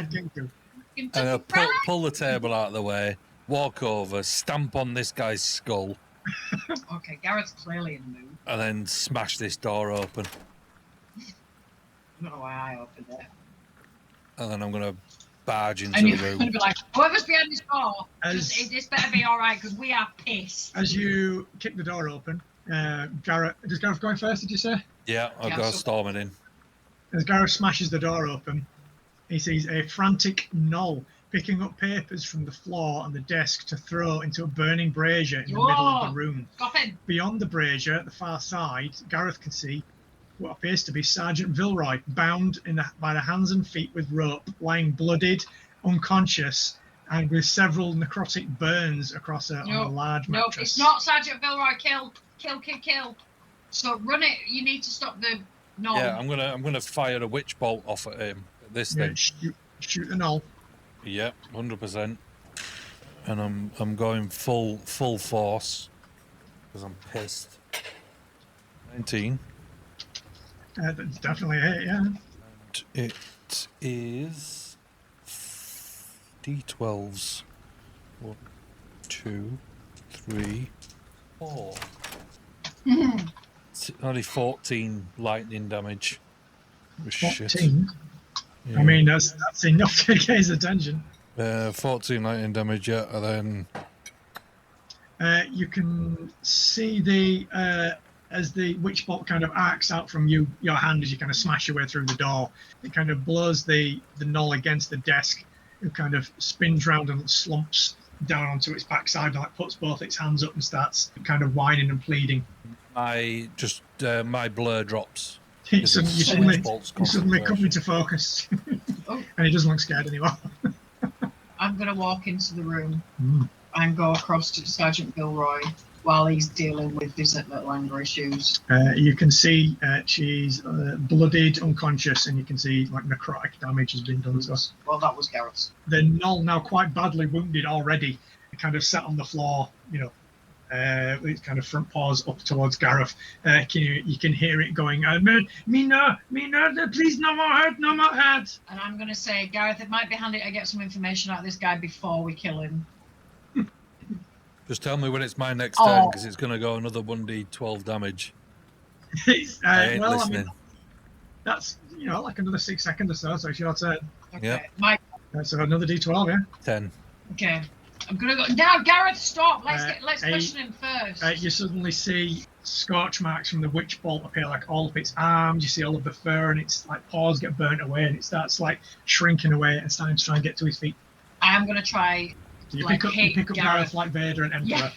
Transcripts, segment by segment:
Mad King too. And pull the table out of the way, walk over, stamp on this guy's skull. Okay, Gareth's clearly in the mood. And then smash this door open. I don't know why I opened it. And then I'm going to barge into And the you're room. going to be like, whoever's behind this door, this better be all right, because we are pissed. As you kick the door open, Gareth... Does Gareth go in first, did you say? Yeah, I'll go storming in. As Gareth smashes the door open, he sees a frantic Knoll picking up papers from the floor on the desk to throw into a burning brazier in the middle of the room. Stop him. Beyond the brazier, at the far side, Gareth can see what appears to be Sergeant Vilroy, bound by the hands and feet with rope, lying bloodied, unconscious, and with several necrotic burns across on a large mattress. No, it's not Sergeant Vilroy. Kill. So run it. You need to stop the Knoll. Yeah, I'm gonna fire a witch bolt off at him. This thing. Shoot the Knoll. Yeah, 100%. And I'm going full force because I'm pissed. 19. That's definitely it, yeah. And it is D12s. 1, 2, 3, 4. It's only 14 lightning damage. 14? Yeah. I mean, that's enough to get his attention. 14 lightning damage, yeah, and then... you can see as the witch bolt kind of arcs out from your hand as you kind of smash your way through the door. It kind of blows the Knoll against the desk. It kind of spins round and slumps down onto its backside and like puts both its hands up and starts kind of whining and pleading. my blur drops. You suddenly come into focus. And he doesn't look scared anymore. I'm going to walk into the room and go across to Sergeant Vilroy while he's dealing with his little anger issues. You can see she's bloodied, unconscious, and you can see like necrotic damage has been done to us. Well, that was Gareth. The Knoll, now quite badly wounded already, kind of sat on the floor, with its kind of front paws up towards Gareth. You can hear it going, me no, please no more hurt. And I'm going to say, Gareth, it might be handy to get some information out of this guy before we kill him. Just tell me when it's my next turn, because it's going to go another 1d12 damage. I ain't listening. I mean, that's, like another 6 seconds or so it's your turn. Okay. Yep. So another d12, yeah? 10. Okay. I'm going to go... Now, Gareth, stop! Let's question him first. You suddenly see scorch marks from the witch bolt appear like all up its arms. You see all of the fur and its like paws get burnt away and it starts like shrinking away and starting to try and get to his feet. I am going to try... You pick up Gareth like Vader and Emperor.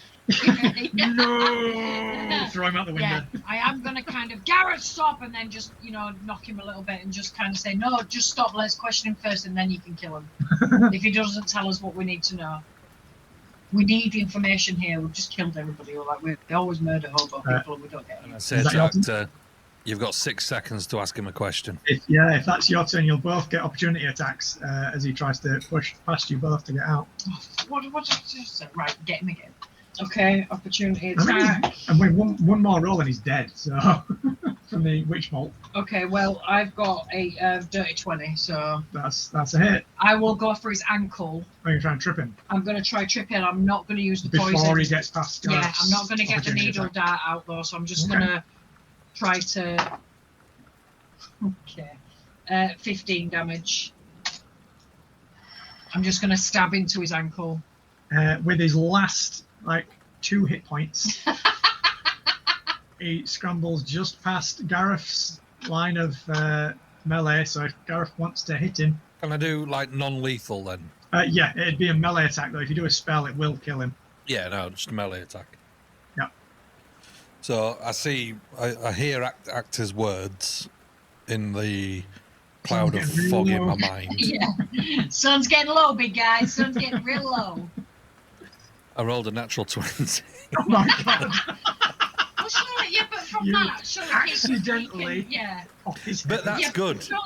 Yeah. No! Throw him out the window. Yeah, I am going to kind of, Gareth, stop, and then just, knock him a little bit and just kind of say, no, just stop, let's question him first, and then you can kill him. If he doesn't tell us what we need to know. We need the information here. We've just killed everybody. We always murder hobo people and we don't get it. I say to Akta, you've got 6 seconds to ask him a question. If that's your turn, you'll both get opportunity attacks as he tries to push past you both to get out. What did I just say? Right, get him again. Okay, opportunity attack. And wait, one more roll and he's dead. So from the witch bolt. Okay, well I've got a dirty 20, so that's a hit. I will go for his ankle. Are you trying to trip him? I'm going to try trip him. I'm not going to use the poison before he gets past. Yeah, I'm not going to get the needle dart out though, so I'm just going to try to. Okay, 15 damage. I'm just going to stab into his ankle. With his last 2 hit points, he scrambles just past Gareth's line of melee. So if Gareth wants to hit him, can I do non-lethal then? Yeah, it'd be a melee attack though. If you do a spell, it will kill him. Yeah, no, just a melee attack. Yeah. So I hear Akta's words in the cloud of fog in my mind. Yeah. Sun's getting low, big guy. Sun's getting real low. I rolled a natural 20. Oh my god! Well, surely, yeah, but from that, surely accidentally. Yeah. But that's good. Surely,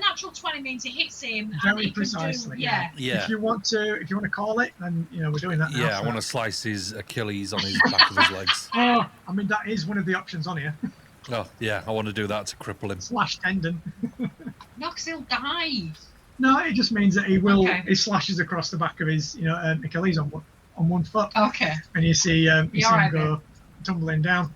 natural 20 means it hits him. Very precisely. Yeah. If you want to call it, then we're doing that now. Yeah, I want to slice his Achilles on his back of his legs. Oh, I mean that is one of the options on here. Oh yeah, I want to do that to cripple him. Slash tendon. No, because he'll die. No, it just means that he will. Okay. He slashes across the back of his, Achilles on one foot, Okay. and you see him alright, go tumbling down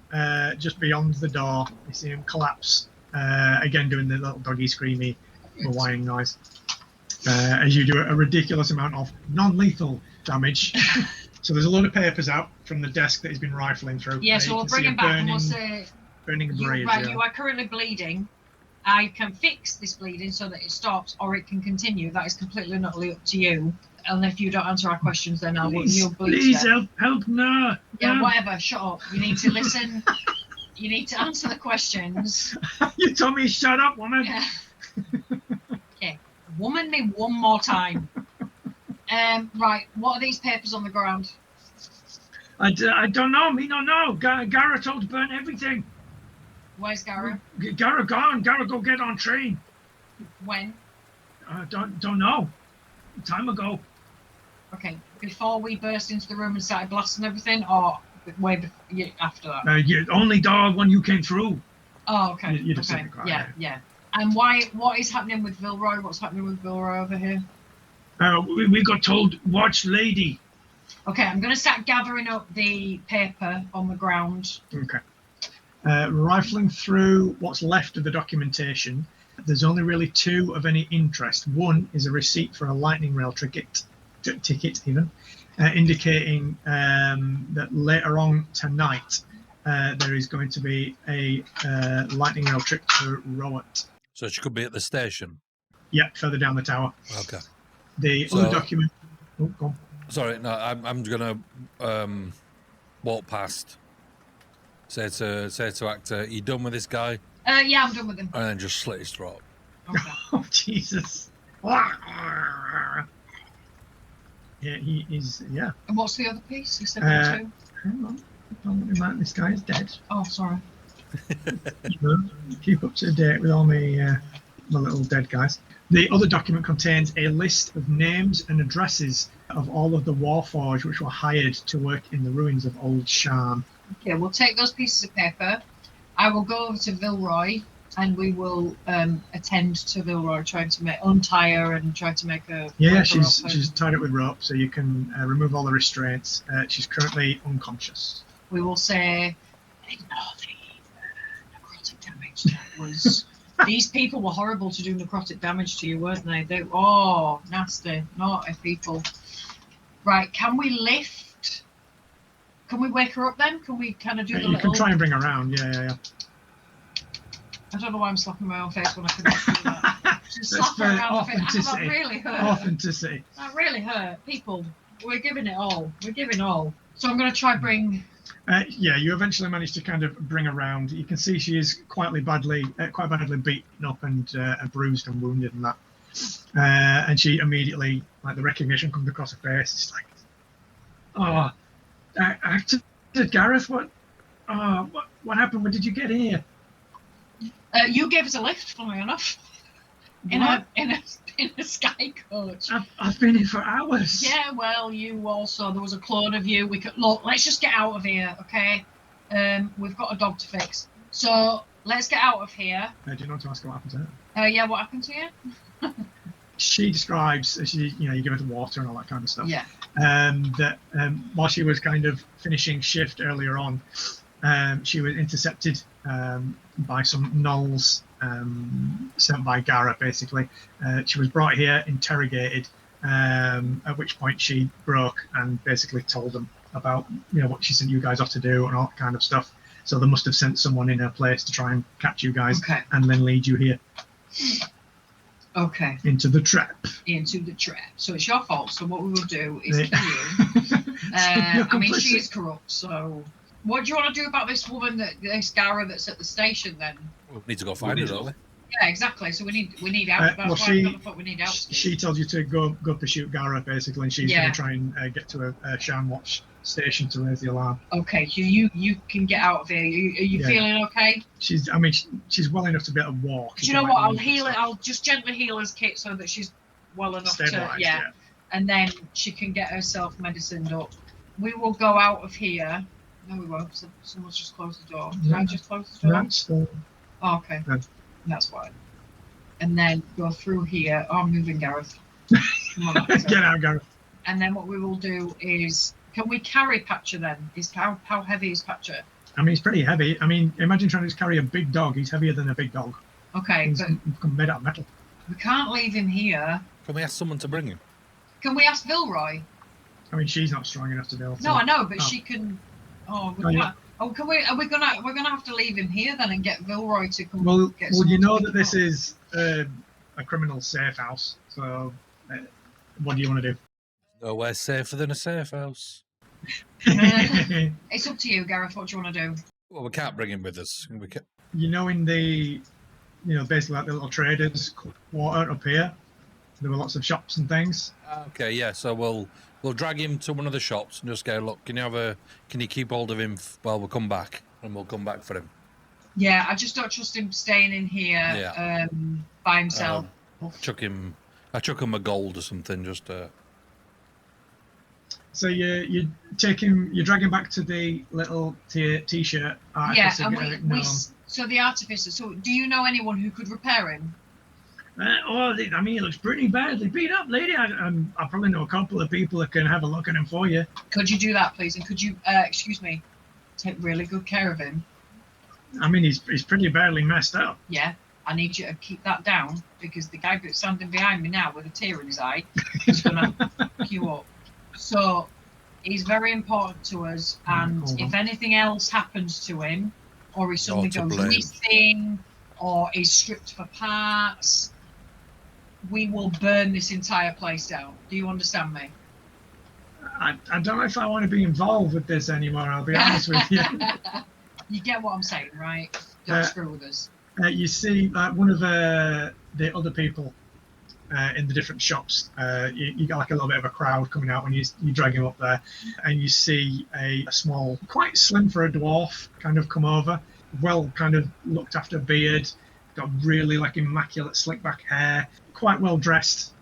just beyond the door. You see him collapse again, doing the little doggy screamy, whining noise. As you do a ridiculous amount of non-lethal damage. So there's a load of papers out from the desk that he's been rifling through. Yeah, so we'll bring him back and we'll say, burning braid. you are currently bleeding. I can fix this bleeding so that it stops, or it can continue. That is completely and utterly up to you. And if you don't answer our questions, then you'll bleed. Please help no. Yeah, whatever. Shut up. You need to listen. You need to answer the questions. You told me shut up, woman. Yeah. Okay, woman me one more time. Right. What are these papers on the ground? I don't know. Me don't know. Gara told to burn everything. Where's Gara? Gara gone. Gara go get on train. When? Don't know. Time ago. Okay. Before we burst into the room and started blasting everything, or way after that? Only dog when you came through. Oh, okay. You just okay. said the Yeah. And what is happening with Vilroy? What's happening with Vilroy over here? We got told watch lady. Okay, I'm going to start gathering up the paper on the ground. Okay. Rifling through what's left of the documentation, there's only really two of any interest. One is a receipt for a lightning rail ticket even, indicating that later on tonight there is going to be a lightning rail trip to Rowett. So she could be at the station? Yeah, further down the tower. Okay. The other document... Oh, go on. Sorry, no, I'm going to walk past. Say to Akta, you done with this guy? Yeah, I'm done with him. And then just slit his throat. Okay. Oh, Jesus. Yeah, he is, yeah. And what's the other piece? You said there too? Hang on. Don't mind, this guy is dead. Oh, sorry. Keep up to date with all my little dead guys. The other document contains a list of names and addresses of all of the Warforged which were hired to work in the ruins of Old Sharn. Okay, we'll take those pieces of paper. I will go over to Vilroy and we will attend to Vilroy, trying to untie her and try to make her... Yeah, she's tied up with rope, so you can remove all the restraints. She's currently unconscious. We will say, ignore the necrotic damage that was... These people were horrible to do necrotic damage to you, weren't they? Nasty, naughty people. Right, can we lift? Can we wake her up then? Can we kind of do the little... You can try and bring her around, yeah. I don't know why I'm slapping my own face when I could not do that. Just slap her around the face. That really hurt. Authenticity. That really hurt. People, we're giving it all. We're giving all. So I'm going to try bring... Yeah, you eventually manage to kind of bring her around. You can see she is quite badly beaten up and bruised and wounded and that. And she immediately, like, the recognition comes across her face. It's like, Gareth, what happened? When did you get here? You gave us a lift, funnily enough. In a sky coach. I've been here for hours. Yeah, well, you also, there was a clone of you. Let's just get out of here, okay? We've got a dog to fix. So let's get out of here. Do you want to ask what happened to her? Yeah, what happened to you? She describes, you give her the water and all that kind of stuff. Yeah. That while she was kind of finishing shift earlier on, she was intercepted by some gnolls sent by Gara, basically. She was brought here, interrogated, at which point she broke and basically told them about what she sent you guys off to do and all that kind of stuff. So they must have sent someone in her place to try and catch you guys and then lead you here. Okay. Into the trap. So it's your fault. So what we will do is kill you. I mean, she is corrupt, so... What do you want to do about this woman, this Gara that's at the station then? We need to go find her, don't we? Yeah, exactly. So we need out. That's why I thought we need out. She tells you to go pursue Gara, basically, and she's going to try and get to a Shan Watch station to raise the alarm. Okay, so you can get out of here. Are you feeling okay? She's well enough to be able to walk. Do you know what? I'll heal it. I'll just gently heal her kit so that she's well enough to and then she can get herself medicined up. We will go out of here. No, we won't. So someone's just closed the door. Did I just close the door? That's Oh, okay. No. That's fine. and then go through here. Oh, I'm moving, Gareth. Come on, Akta. Get out, Gareth. And then what we will do is, can we carry Patcher then? How heavy is Patcher? I mean, he's pretty heavy. I mean, imagine trying to just carry a big dog. He's heavier than a big dog. Okay, He's but made out of metal. we can't leave him here. Can we ask someone to bring him? Can we ask Vilroy? I mean, she's not strong enough to be able to. No, I know, but she can. Oh, we Oh, can't. yeah. Oh, can we? We're gonna have to leave him here then and get Vilroy to come. Well, get you someone know to that pick this him is a criminal safe house. So, what do you want to do? Nowhere safer than a safe house. up. It's up to you, Gareth. What do you want to do? Well, we can't bring him with us. We can... You know, in the, basically like the little traders quarter up here, there were lots of shops and things. Okay, yeah. So we'll drag him to one of the shops and just go, look, can you keep hold of him while we come back, and we'll come back for him. Yeah, I just don't trust him staying in here by himself. I chuck him a gold or something just to... So you take him, you drag him back to the little t-shirt. Yeah, and so the artificer. So, do you know anyone who could repair him? I mean, he looks pretty badly beat up, lady. I probably know a couple of people that can have a look at him for you. Could you do that, please? And could you, excuse me, take really good care of him? I mean, he's pretty badly messed up. Yeah, I need you to keep that down because the guy that's standing behind me now with a tear in his eye is gonna fuck you up. So he's very important to us, and if anything else happens to him, or he suddenly goes missing, or he's stripped for parts, we will burn this entire place down. Do you understand me? I don't know if I want to be involved with this anymore, I'll be honest with you. You get what I'm saying, right? Don't screw with us. You see one of the other people in the different shops, you got like a little bit of a crowd coming out when you drag him up there, and you see a small, quite slim for a dwarf, kind of come over, well kind of looked after beard, got really like immaculate slick back hair, quite well dressed.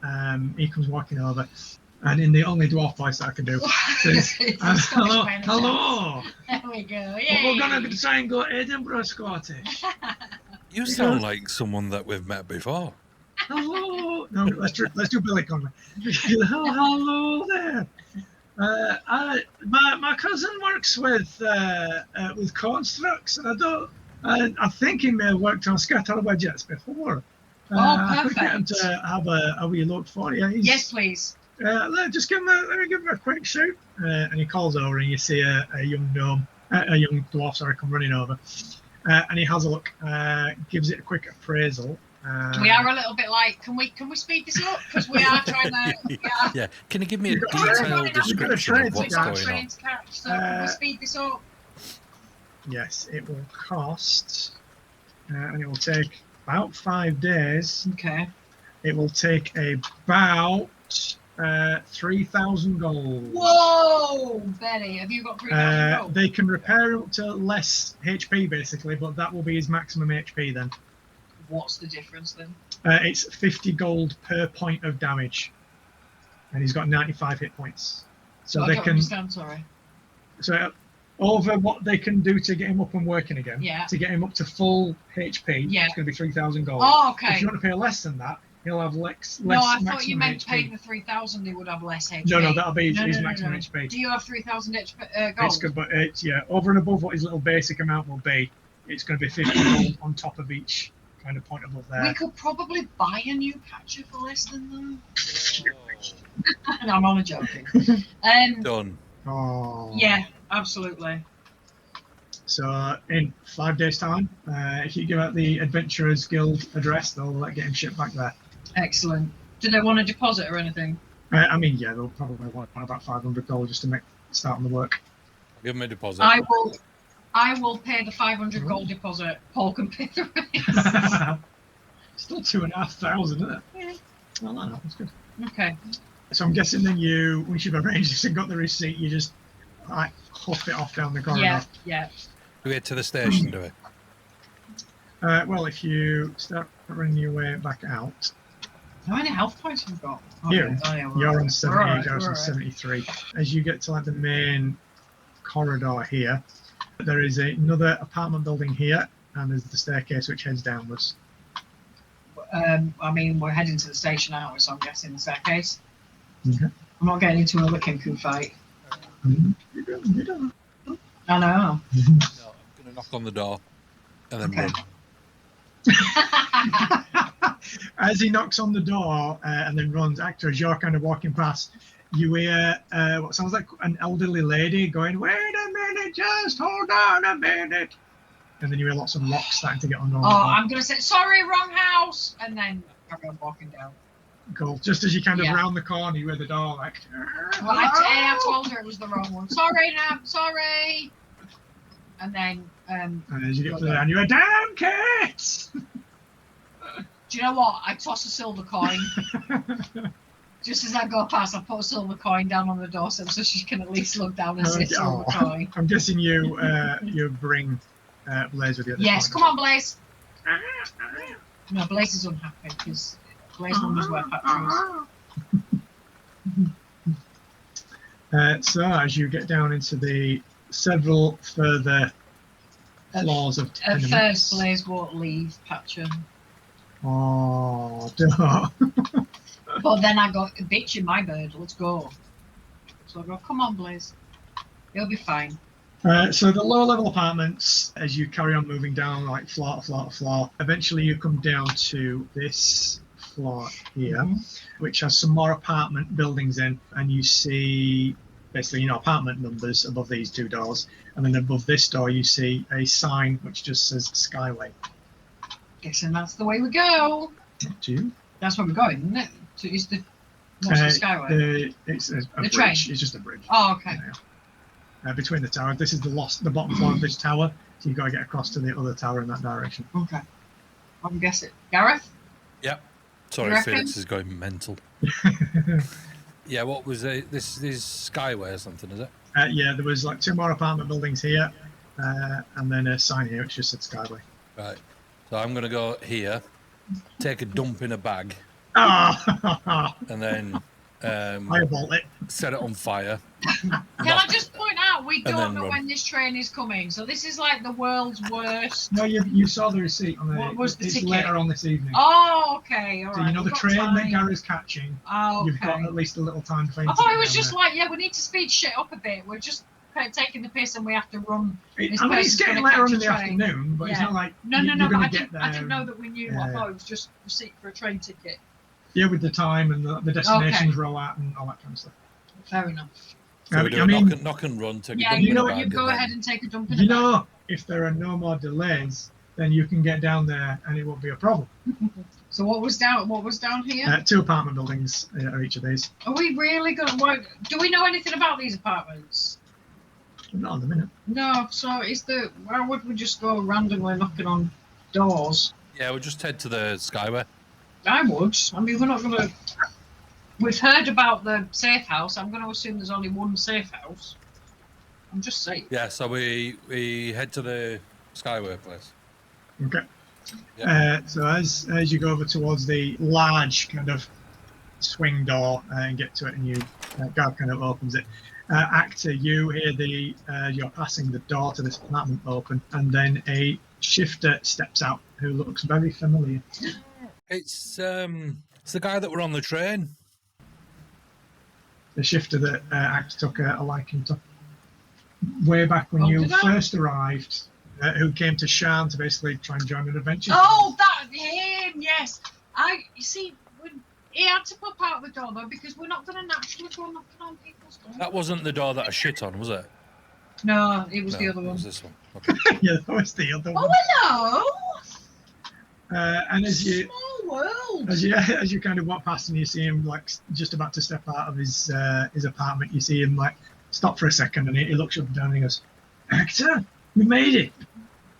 He comes walking over, and in the only dwarf voice that I can do, says, hello. There we go. Well, we're gonna try and go Edinburgh Scottish. You sound like someone that we've met before. Hello. No, let's do Billy Conley. Hello there. My cousin works with constructs. I think he may have worked on scatterwidgets before. Oh, I could get him perfect. to have a wee look for you. Yes, please. Let me give him a quick shout. And he calls over, and you see a young gnome, a young dwarf, sorry, come running over. And he has a look, gives it a quick appraisal. We are a little bit like, can we speed this up? Because we are trying to. Yeah. Can you give me a detailed description of what's going on? So can we speed this up? Yes, it will cost, and it will take about 5 days. Okay. It will take about 3,000 gold. Whoa, Betty, have you got 3,000 gold? They can repair up to less HP basically, but that will be his maximum HP then. What's the difference then? It's 50 gold per point of damage, and he's got 95 hit points. So I don't understand, sorry. So over what they can do to get him up and working again, to get him up to full HP, it's going to be 3,000 gold. Oh, okay. If you want to pay less than that, he'll have less. No, I thought you meant HP. paying the 3,000, he would have less HP. No, that'll be his maximum HP. Do you have 3,000 gold? It's good, but it's over and above what his little basic amount will be. It's going to be 50 gold on top of each kind of point above there. We could probably buy a new patcher for less than that. No, I'm only joking. Done. Oh. Yeah, absolutely. So in 5 days' time, if you give out the Adventurers Guild address, they'll get him shipped back there. Excellent. Do they want a deposit or anything? I mean, yeah, they'll probably want about 500 gold just to start on the work. Give me a deposit. I will pay the 500 gold deposit. Paul can pay the rest. Still 2,500, isn't it? Yeah. Well, no, that's good. Okay. So I'm guessing then once you've arranged this and got the receipt, you just like huff it off down the corridor. Yeah. Do we head to the station, do we? Well, if you start running your way back out. How many health points have we got? You're on 70, Gareth's on 73. As you get to like the main corridor here, there is another apartment building here, and there's the staircase which heads downwards. I mean, we're heading to the station, aren't we? So I'm guessing the staircase. Okay. I'm not getting into another Kenku fight. You don't. I know. No, I'm going to knock on the door and then Okay. run. As he knocks on the door and then runs, Akta, as you're kind of walking past, you hear what sounds like an elderly lady going, "Wait a minute, just hold on a minute." And then you hear lots of locks starting to get on. I'm going to say, sorry, wrong house. And then carry on walking down. Cool. Just as you kind of Yeah. round the corner, you hear the door like. Well, I told her it was the wrong one. Sorry, Nam, sorry. And then. And as you get to there, and you hear, "Damn kids!" Do you know what? I toss a silver coin. Just as I go past, I put a silver coin down on the doorstep so she can at least look down and see a silver coin. I'm guessing you bring Blaze with you. At this Yes, point. come on, Blaze. No, Blaze is unhappy because Blaze wonders where Patrick is. So as you get down into the several further floors of At tenements. first, Blaze won't leave Patchen. Oh, don't. But then I go, bitch, you're my bird, let's go. So I go, come on, Blaze. You'll be fine. So the lower level apartments, as you carry on moving down, like floor to floor to floor, eventually you come down to this floor here, which has some more apartment buildings in, and you see basically, apartment numbers above these two doors, and then above this door you see a sign which just says Skyway. Guessing that's the way we go. Up to you. That's where we're going, isn't it? It's the Skyway. It's a The bridge. train? It's just a bridge. Oh, okay. Between the towers. This is the bottom floor of this tower, so you've got to get across to the other tower in that direction. Okay. I'm guessing. Gareth? Yep. Sorry, You reckon? Felix is going mental. Yeah, what was it? This is Skyway or something, is it? Yeah, there was like two more apartment buildings here, and then a sign here which just said Skyway. Right. So I'm going to go here, take a dump in a bag, Ah! and then Firebolt it. set it on fire. Can I just point out, we And don't then know run. when this train is coming, so this is like the world's worst. No, you saw the receipt on the. What was the it's ticket? later on this evening. Oh, okay, all So right. you know the we've got train that time. Gara's catching. Oh, You've got okay. at least a little time to find. I thought it was just like, yeah, we need to speed shit up a bit. We're just kind of taking the piss and we have to run. This I mean, it's person's getting gonna later on catch in a the train. afternoon, but it's Yeah. not like No, you're but gonna I get didn't, there. I didn't know that we knew. I Yeah. thought it was just receipt for a train ticket. Yeah, with the time and the destinations roll out and all that kind of stuff. Fair enough. So we do I a mean, knock and run, take a Yeah, dump you in know a what? bag. You and go then- ahead and take a dump in you the bag. know, if there are no more delays, then you can get down there and it won't be a problem. So what was down here? Two apartment buildings are each of these. Are we really going to... Do we know anything about these apartments? Not in the minute. No, so why would we just go randomly knocking on doors? Yeah, we'll just head to the Skyway. I would. I mean, we're not going to... We've heard about the safe house. I'm going to assume there's only one safe house. I'm just saying. Yeah, so we head to the Skyway place. Okay. Yeah. So as you go over towards the large kind of swing door and get to it, and you Gareth kind of opens it. Akta, you hear you're passing the door to this apartment open, and then a shifter steps out who looks very familiar. It's the guy that were on the train. The shifter that Akta took a liking to way back when Oh, you did I? first arrived, who came to Shan to basically try and join an adventure. Oh, him, yes. You see, he had to pop out the door, though, because we're not going to naturally go knocking on people's doors. That wasn't the door that I shit on, was it? No, it was No, the other It one. was this one. Okay. Yeah, that was the other one. Oh, And as you small world. as you kind of walk past and you see him like just about to step out of his apartment, you see him like stop for a second, and he looks up and down and he goes, "Akta, we made it!"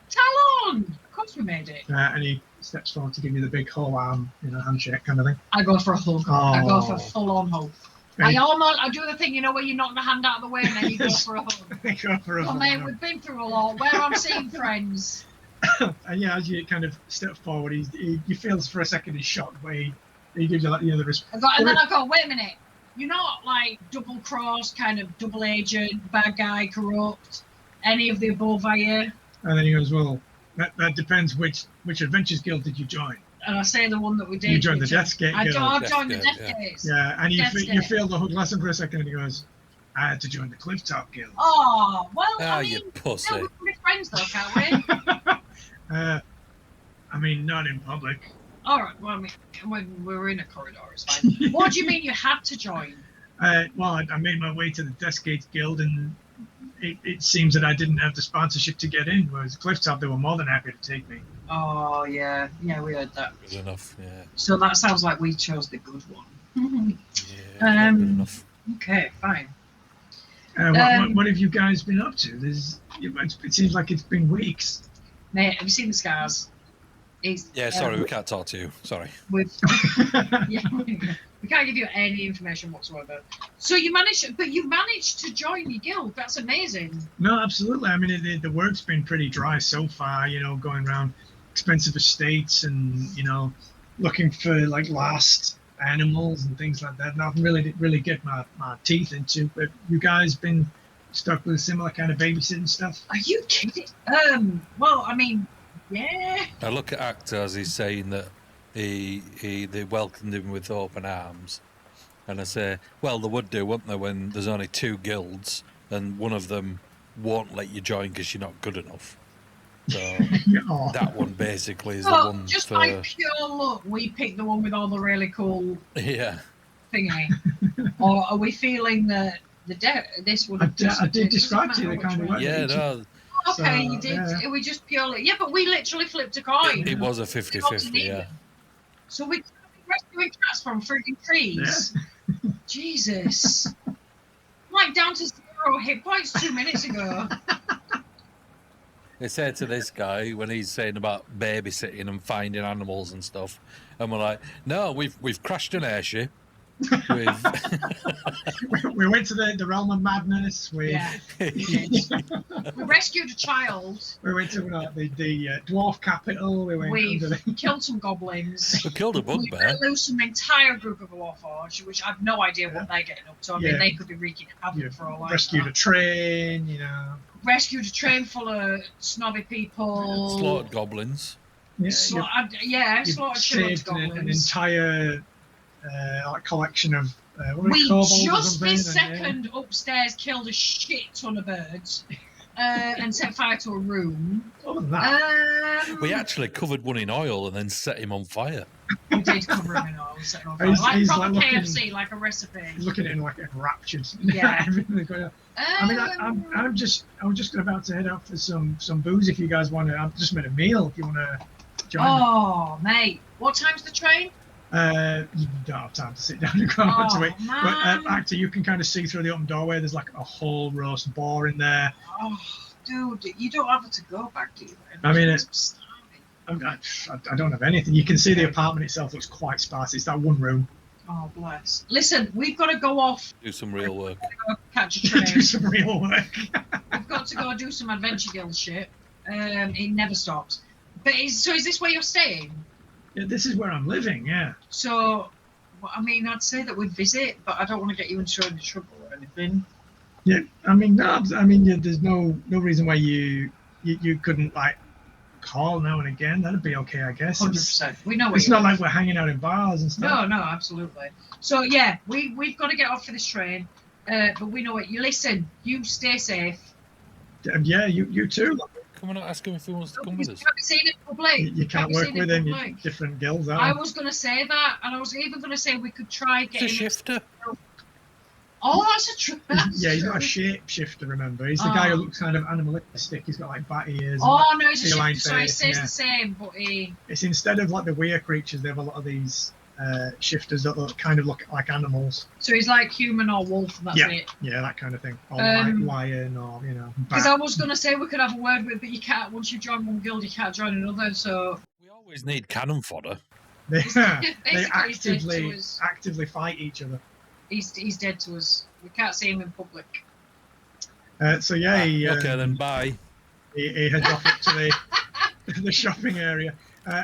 Talon! Of course we made it. And he steps forward to give you the big whole arm, handshake kind of thing. I go for a hug. I go for a Oh. full-on hug. Right. I do the thing, where you knock the hand out of the way and then you go for a hug. Go for a Well, hug. mate, we've been through a lot. Where I'm seeing friends. And yeah, as you kind of step forward, he feels for a second he's shocked, but he gives you like the other. And then I go, wait a minute. You're not like double-crossed, kind of double agent, bad guy, corrupt, any of the above, are you? And then he goes, "Well, that depends which Adventures Guild did you join?" And I say the one that we did. You joined the Death's Gate I Guild. joined the Death's Death Gate, Gates. Yeah, and you Death's you Gate. feel the hook lesson for a second, and he goes, "I had to join the Clifftop Guild." Oh, well, Ah, I you mean, pussy. no, we can be friends though, can't we? I mean, not in public. All right. Well, I mean, when we were in a corridor, it's fine. What do you mean you had to join? Well, I made my way to the Death's Gate Guild, and it seems that I didn't have the sponsorship to get in. Whereas Clifftop, they were more than happy to take me. Oh yeah, we heard that. Good enough, yeah. So that sounds like we chose the good one. Yeah, good enough. Okay, fine. What have you guys been up to? It seems like it's been weeks. Mate, have you seen the scars? Yeah, sorry, we can't talk to you. Sorry. We can't give you any information whatsoever. So you managed to join your guild. That's amazing. No, absolutely. I mean, the work's been pretty dry so far. You know, going around expensive estates and looking for like lost animals and things like that. Nothing really get my teeth into. But you guys been stuck with a similar kind of babysitting stuff? Are you kidding? Well, I mean, yeah. I look at Akta as he's saying that they welcomed him with open arms, and I say, well, they would do, wouldn't they, when there's only 2 guilds and one of them won't let you join because you're not good enough. So that one basically is the one just for... by pure luck, we picked the one with all the really cool thingy. Or are we feeling that this would have I did describe to you the kind of work. Yeah, no. Okay, so, you did. Yeah. We just purely... Yeah, but we literally flipped a coin. It was a 50-50, yeah. So we're rescuing cats from freaking trees. Yeah. Jesus. Like down to 0 hit points 2 minutes ago. They said to this guy when he's saying about babysitting and finding animals and stuff, and we're like, no, we've crashed an airship. We went to the realm of madness. We rescued a child. We went to the dwarf capital. We killed some goblins. We killed a bugbear. We loosed an entire group of a Warforged, which I've no idea what they're getting up to. I mean, they could be wreaking havoc for all I know. Rescued a train, Rescued a train full of snobby people. Slaughtered goblins. Slaughtered saved goblins. An entire collection of we just this second upstairs killed a shit ton of birds and set fire to a room. We actually covered one in oil and then set him on fire. We did cover him in oil and set him on fire. Like proper KFC, like a recipe. He's looking at him like enraptured. Yeah. I mean, I'm just about to head out for some booze if you guys want to. I've just made a meal if you want to join. Oh, mate. What time's the train? You don't have time to sit down and go on to it. But Akta, you can kind of see through the open doorway. There's like a whole roast boar in there. Oh, dude, you don't have to go back, do you? I mean, I don't have anything. You can see the apartment itself looks quite sparse. It's that one room. Oh, bless. Listen, we've got to go off. Do some real work. Catch a train. Do some real work. We've got to go do some Adventure Guild shit. It never stops. But is this where you're staying? Yeah, this is where I'm living, yeah. So, I mean, I'd say that we'd visit, but I don't want to get you into any trouble or anything. Yeah, I mean, there's no reason why you couldn't, like, call now and again. That'd be okay, I guess. 100%. We know it's not like we're hanging out in bars and stuff. No, absolutely. So, yeah, we've got to get off for this train, but we know it. You listen, you stay safe. Yeah, you too. Come on, ask him if he wants to come with us. You can't be seen in public. You can't work with him. You're different guilds, aren't you? I was going to say that, and I was even going to say we could try getting... It's a shifter. Oh, that's a true... Yeah, he's not a shapeshifter, remember. He's the guy who looks kind of animalistic. He's got, like, bat ears. Oh, no, he's a shifter, so he stays the same, but he... It's instead of, like, the weird creatures, they have a lot of these... shifters that kind of look like animals. So he's like human or wolf, and that's it? Yeah, that kind of thing. Or like lion or, Because I was going to say we could have a word with, but you can't, once you join one guild, you can't join another, so... We always need cannon fodder. They actively fight each other. He's dead to us. We can't see him in public. So yeah, okay then, bye. He heads off into the shopping area.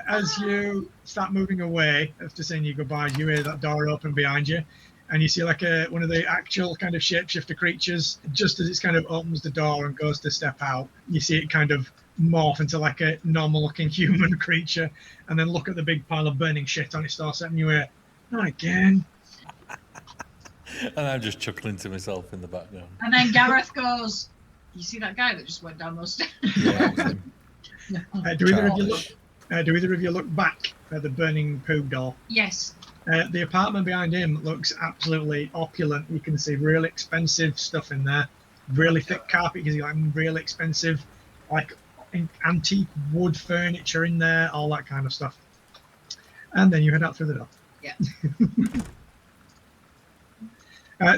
As you start moving away, after saying your goodbyes, you hear that door open behind you, and you see like one of the actual kind of shapeshifter creatures. Just as it's kind of opens the door and goes to step out, you see it kind of morph into like a normal-looking human creature, and then look at the big pile of burning shit on its doorstep, and you hear, "Not again." And I'm just chuckling to myself in the background. And then Gareth goes, "You see that guy that just went down those stairs?" Yeah, it was him. Do either of you look back at the burning poo door? Yes. The apartment behind him looks absolutely opulent. You can see really expensive stuff in there. Really thick carpet. You can see like really expensive, like antique wood furniture in there, all that kind of stuff. And then you head out through the door. Yeah.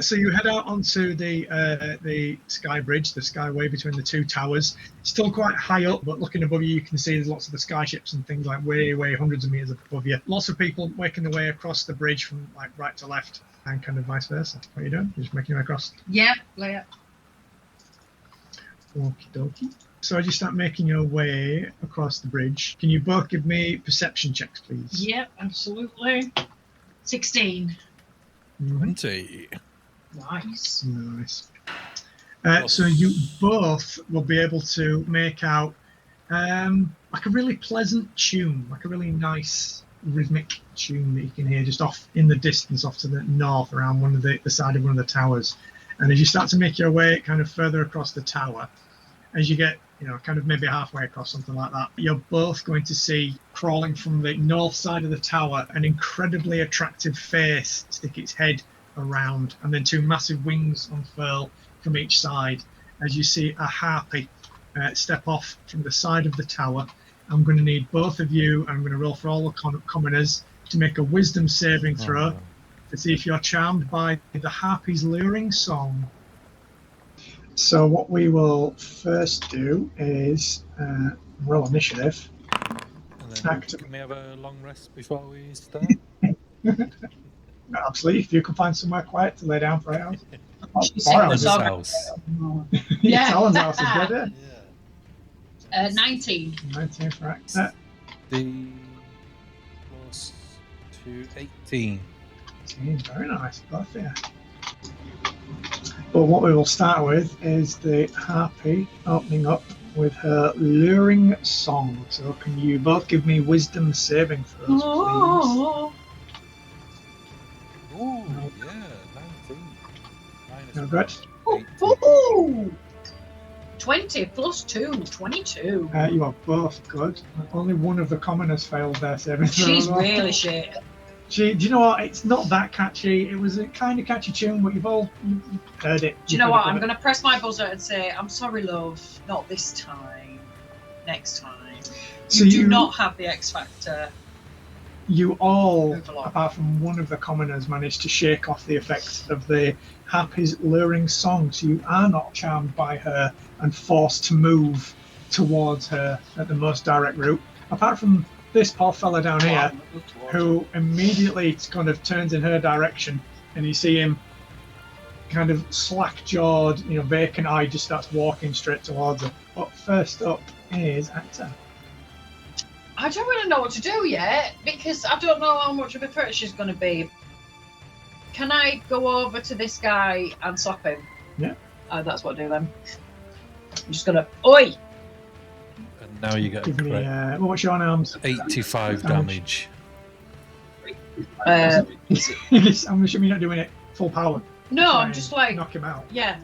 So you head out onto the sky bridge, the skyway between the two towers. Still quite high up, but looking above you, you can see there's lots of the skyships and things like way hundreds of meters above you. Lots of people making their way across the bridge from like right to left and kind of vice versa. What are you doing? You're just making your way across? Yeah, Leia. Okie dokie. So as you start making your way across the bridge, can you both give me perception checks, please? Yep, absolutely. 16. 20. Nice. Nice. So you both will be able to make out like a really pleasant tune, like a really nice rhythmic tune that you can hear just off in the distance, off to the north, around one of the side of one of the towers. And as you start to make your way kind of further across the tower, as you get, kind of maybe halfway across, something like that, you're both going to see crawling from the north side of the tower an incredibly attractive face stick its head around, and then two massive wings unfurl from each side as you see a harpy step off from the side of the tower. I'm going to need both of you, I'm going to roll for all the commoners to make a wisdom saving throw to see if you're charmed by the harpy's luring song. So what we will first do is roll initiative. And then can we have a long rest before we start? Absolutely. If you can find somewhere quiet to lay down for 8 hours. This house. Yeah. Talon's house is good, yeah. 19. 19 for Akta. The plus 2, 18. Very nice, both, yeah. But what we will start with is the harpy opening up with her luring song. So can you both give me wisdom saving throws, please? Oh. Ooh, yeah, 19. No good. Ooh. 20 plus 2, 22. You are both good. Only one of the commoners failed their saving throw. She's really shit. Do you know what? It's not that catchy. It was a kind of catchy tune, but you've heard it. Do you know what? I'm going to press my buzzer and say, I'm sorry, love, not this time. Next time. So You do not have the X Factor. You all, Move along. apart from one of the commoners, managed to shake off the effects of the harpy's luring song. So you are not charmed by her and forced to move towards her at the most direct route. Apart from this poor fella down here, who immediately kind of turns in her direction, and you see him kind of slack-jawed, vacant-eyed, just starts walking straight towards her. But first up is Akta. I don't really know what to do yet, because I don't know how much of a threat she's going to be. Can I go over to this guy and slap him? Yeah. That's what I do then. I'm just going to... Oi! And now you get a Give me, crit. what's your arms? 85 damage. I'm assuming you're not doing it full power. No, Try I'm and just like... knock him out. Yeah.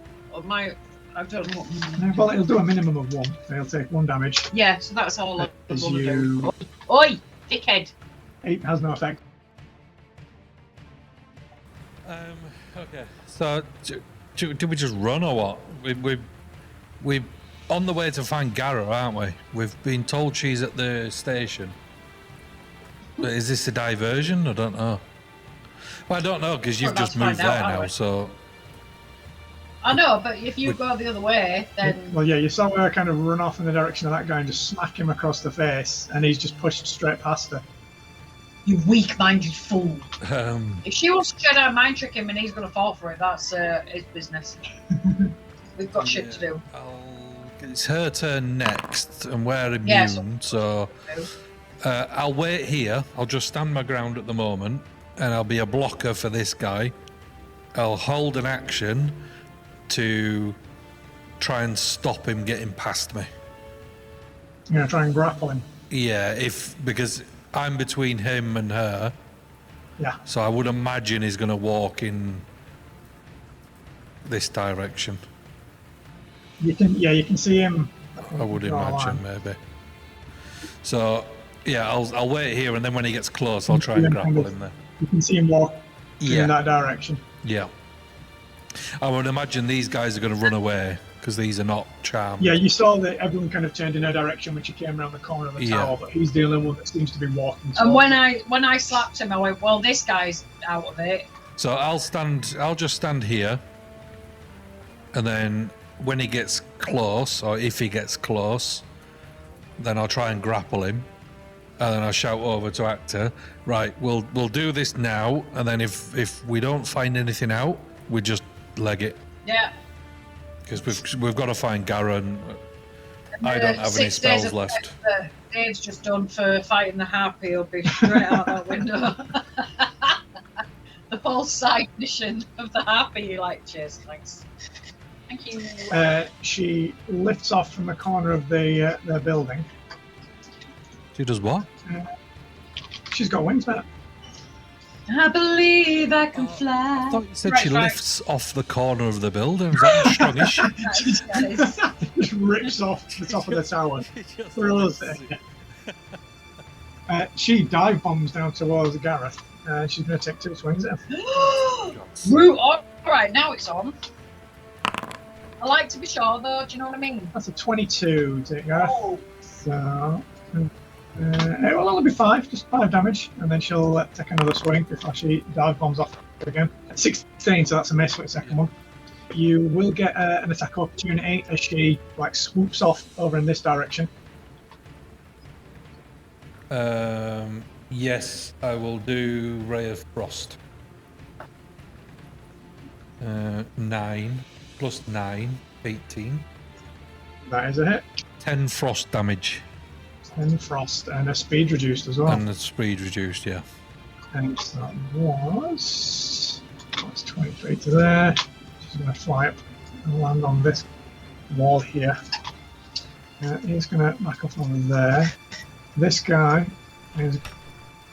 I don't know what... No, well, it'll do a minimum of 1. He'll take 1 damage. Yeah, so that's all I'm As going to you... do. Oi! Dickhead! 8 has no effect. Okay. So, do we just run or what? We're on the way to find Gara, aren't we? We've been told she's at the station. But is this a diversion? I don't know. Well, I don't know because you've just moved there now, so... I know, but if you go the other way, then... Well, yeah, you saw her kind of run off in the direction of that guy and just smack him across the face, and he's just pushed straight past her. You weak-minded fool. Um, If she wants to Jedi mind trick him and he's going to fall for it, that's his business. We've got shit to do. it's her turn next, and we're immune, Yeah, so... I'll wait here. I'll just stand my ground at the moment, and I'll be a blocker for this guy. I'll hold an action to try and stop him getting past me. You're going to try and grapple him. Yeah, because I'm between him and her. Yeah. So I would imagine he's going to walk in this direction. You can see him. I would draw a imagine, line. maybe. So, yeah, I'll wait here, and then when he gets close, I'll try and grapple him there. You can see him walk Yeah. in that direction. Yeah. I would imagine these guys are going to run away, because these are not charmed. Yeah, you saw that everyone kind of turned in her direction when she came around the corner of the Yeah. tower, but he's the only one that seems to be walking. And towards when I slapped him, I went, well, this guy's out of it. So I'll just stand here, and then when he gets close, or if he gets close, then I'll try and grapple him, and then I'll shout over to Akta, right, we'll do this now, and then if we don't find anything out, we just leg it. Yeah. Because we've got to find Gara, and I don't have any 6 days spells of left. Dave's just done for fighting the harpy. He'll be straight out that window. The whole side mission of the harpy, like, cheers, thanks. Thank you. she lifts off from the corner of the building. She does what? She's got wings, man. I believe I can fly. I thought you said Right, she right. lifts off the corner of the building. Is that strongish? Just rips off the top of the tower. Throws it. She dive bombs down towards Gareth. She's going to take 2 swings at him. Root on. Alright, now it's on. I like to be sure though, do you know what I mean? That's a 22 to hit Gareth. Oh. So it will only be 5, just 5 damage, and then she'll take another swing before she dive bombs off again. 16, so that's a miss for the second one. You will get an attack opportunity as she swoops off over in this direction. Yes, I will do Ray of Frost. 9 plus 9, 18. That is a hit. 10 frost damage. 10 frost and a speed reduced as well. And the speed reduced, yeah. And that was 23 to there. She's going to fly up and land on this wall here. He's going to back up on there. This guy is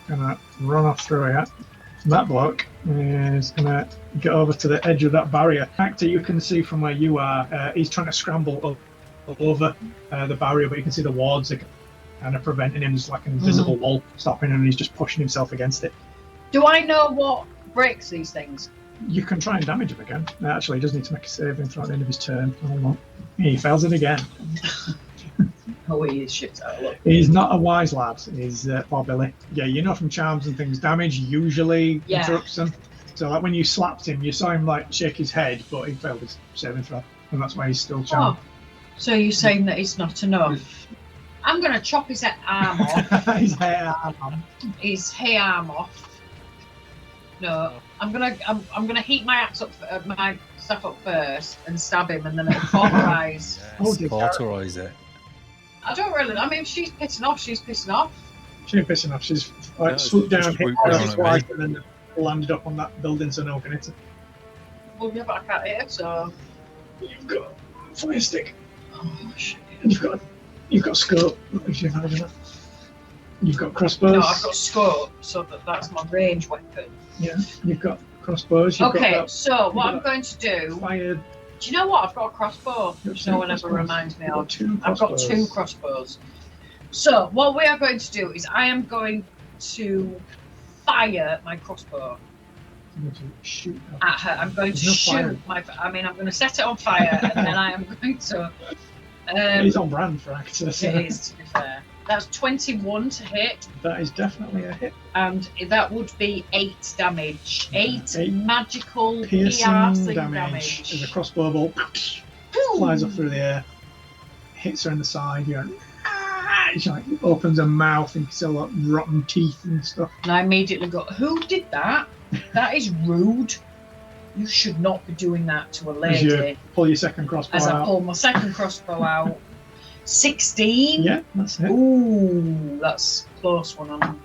going to run off through here. That bloke is going to get over to the edge of that barrier. Akta, you can see from where you are, he's trying to scramble up over the barrier, but you can see the wards are kind of preventing him. There's like an invisible wall stopping him, and he's just pushing himself against it. Do I know what breaks these things? You can try and damage him again. Actually, he does need to make a saving throw at the end of his turn. Hold on. He fails it again. Oh, he is shit out. Look. He's not a wise lad. He's poor Billy. Yeah, you know from charms and things, damage usually interrupts them. So like when you slapped him, you saw him shake his head, but he failed his saving throw, and that's why he's still charmed. Oh, so you're saying that it's not enough? I'm gonna chop his arm off. His hair arm. His hair arm off. No, I'm gonna heat my axe up, my stuff up first, and stab him, and then it'll cauterize. Oh, dear. Cauterize it. I don't really. I mean, if she's pissing off, she's pissing off. She ain't pissing off. She's Yeah, swooped down, just hit swoop one of down his at me. wife, and then landed up on that building, so no one can hit it. Well, yeah, but I can't hit her, so. You've got fire stick. Oh shit. And you've got scope. If you've had enough. You've got crossbows. No, I've got scope, so that's my range weapon. Yeah, you've got crossbows. You've Okay, got so what got I'm going to do. fire. Do you know what? I've got a crossbow, which no one ever reminds me of. I've got 2 crossbows. So what we are going to do is I am going to fire my crossbow I'm going to shoot her. at her. I'm going to There's no shoot I'm going to set it on fire, and then I am going to. He's on brand for Akta. So It is, to be fair. That's 21 to hit, that is definitely a hit. and that would be 8 damage. 8 8 magical Piercing damage. damage as a crossbow bolt flies up through the air, hits her in the side. She opens her mouth and you can see all that rotten teeth and stuff. And I immediately go, who did that? That is rude. You should not be doing that to a As you lady. pull your second crossbow As I out. pull my second crossbow out. 16? Yeah, that's it. Ooh, that's a close one. On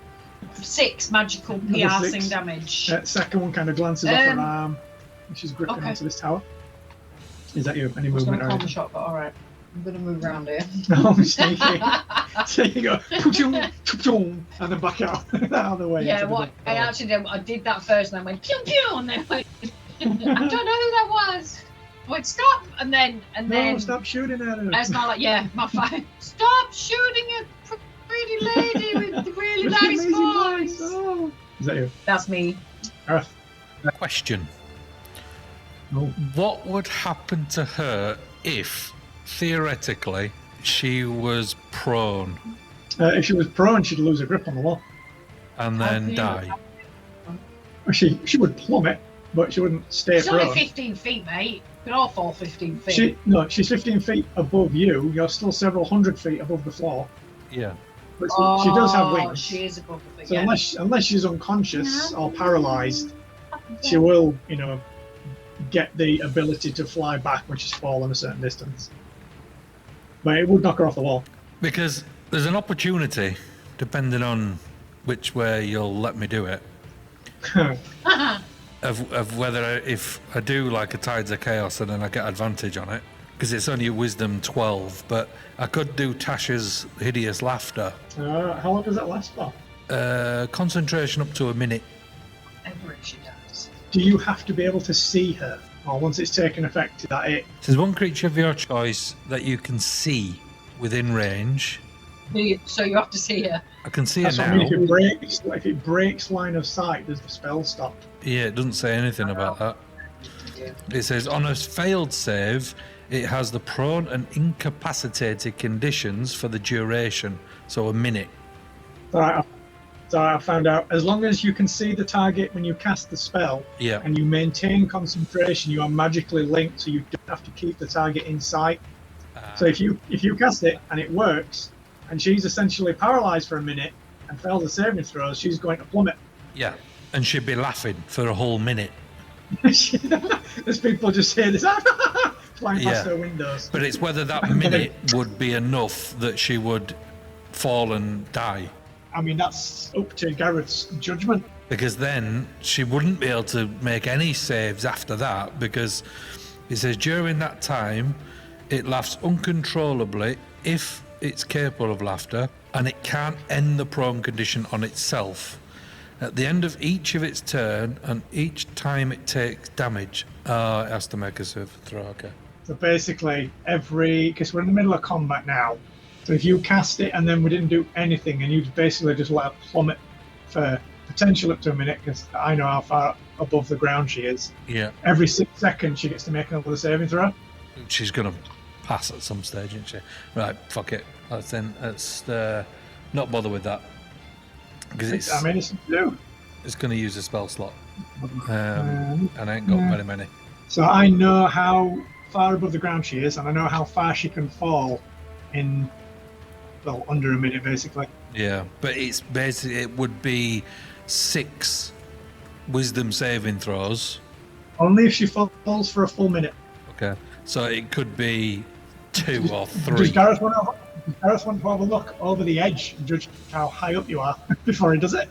6 magical Another piercing 6. damage. Second one kind of glances off her arm. She's gripping Okay. onto this tower. Is that you? Any I was going movement to or call the anything? shot, but alright. I'm going to move around here. No, I'm sneaky. So you go, and then back out, out of the way. Yeah, into the what I door. actually did, I did that first and then went pew pew and then went, I don't know who that was. I went stop and then No, stop shooting at her. it's not like my phone. Stop shooting at pretty lady with the really With the nice amazing voice. Oh. Is that you? That's me. Gareth? Question. Oh. What would happen to her if, theoretically, she was prone If she was prone, she'd lose her grip on the wall. and How then can you- die? Or she would plummet, but she wouldn't stay It's only prone. 15 feet, mate. We can all fall 15 feet. She's 15 feet above you. You're still several hundred feet above the floor. Yeah. But she does have wings. She is above the thing. So Yeah. unless she's unconscious or paralysed, she will, get the ability to fly back when she's fallen a certain distance. But it would knock her off the wall. Because there's an opportunity, depending on which way you'll let me do it, of whether if I do like a Tides of Chaos and then I get advantage on it, because it's only a Wisdom 12, but I could do Tasha's Hideous Laughter. How long does that last for? Concentration up to a minute. Every she does. Do you have to be able to see her? Or once it's taken effect, is that it? There's one creature of your choice that you can see within range. So you have to see her. I can see That's it what I now. mean. If it breaks line of sight, does the spell stop? Yeah, it doesn't say anything about that. It says on a failed save, it has the prone and incapacitated conditions for the duration, so a minute. Alright, so I found out as long as you can see the target when you cast the spell Yeah, and you maintain concentration, you are magically linked, so you don't have to keep the target in sight. So if you cast it and it works, and she's essentially paralysed for a minute and fails the saving throws, she's going to plummet. yeah, and she'd be laughing for a whole minute. There's people just hear this flying Yeah. past their windows. But it's whether that minute would be enough that she would fall and die. I mean, that's up to Gareth's judgment. Because then she wouldn't be able to make any saves after that, because it says during that time it laughs uncontrollably if it's capable of laughter, and it can't end the prone condition on itself. At the end of each of its turn and each time it takes damage, it has to make a save throw. Okay. So basically, because we're in the middle of combat now, so if you cast it and then we didn't do anything, and you basically just let her plummet for potential up to a minute, because I know how far above the ground she is. Yeah, Every 6 seconds, she gets to make another saving throw. she's gonna pass at some stage, isn't she? Right, fuck it. Let's not bother with that, because it's going to use a spell slot, and I ain't got yeah. very many. So I know how far above the ground she is, and I know how far she can fall in, under a minute, basically. Yeah, but it's basically, it would be 6 wisdom saving throws. Only if she falls for a full minute. Okay, so it could be 2 or 3. Does Gareth want to have a look over the edge and judge how high up you are before he does it?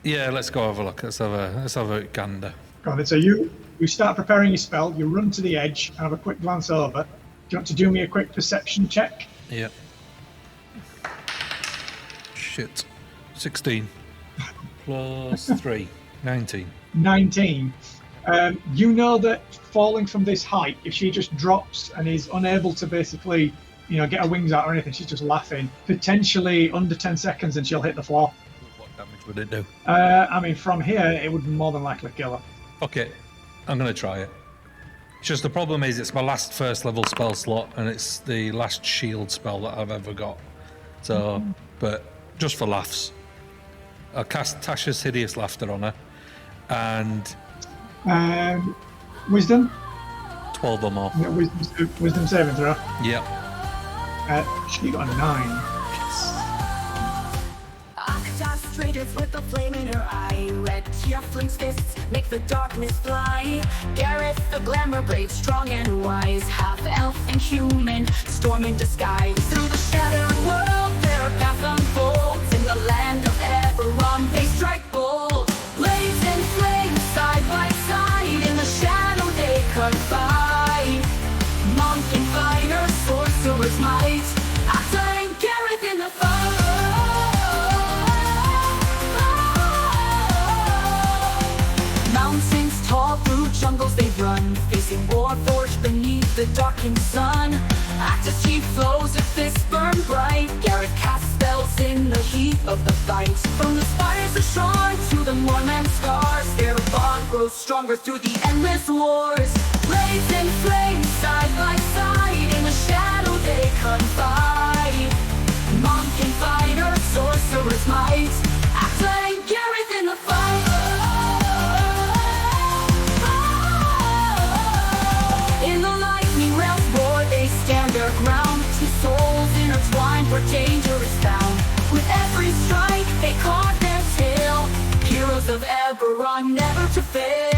Yeah, let's go have a look. Let's have a gander. Go on then. So you start preparing your spell, you run to the edge and have a quick glance over. Do you want to do me a quick perception check? Yeah. Shit. 16 plus 3, 19. 19. You know that falling from this height, if she just drops and is unable to basically, get her wings out or anything, she's just laughing, potentially under 10 seconds and she'll hit the floor. What damage would it do? I mean, from here, it would more than likely kill her. Okay, I'm going to try it. It's just the problem is it's my last first level spell slot and it's the last shield spell that I've ever got. So, but just for laughs, I'll cast Tasha's Hideous Laughter on her, and Wisdom? 12 or more. Yeah, wisdom saving throw. Yep. She got a 9. Akta straighteth with the flame in her eye. Red tiefling's fists make the darkness fly. Gareth the glamour brave, strong and wise, half elf and human, storm in disguise. Through the shattered world their path unfolds. In the land of Eberron they strike bold. Blades and flames side by side in the shadowed heroes they run, facing war forged beneath the darkened sun. Akta's chief flows, her fists burn bright. Gareth casts spells in the heat of the fight. From the spires of Sean to the moorman's scars, their bond grows stronger through the endless wars. Blades and flames side by side, in the shadow they confide. Monk and fighter, sorcerer's might, Akta and Gareth in the fight. In the lightning realm's roar they stand their ground, two souls intertwined where danger is found. With every strike they carve their tale, heroes of Eberron never to fail.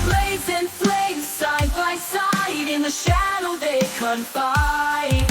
Blades and flames side by side, in the shadow they confide.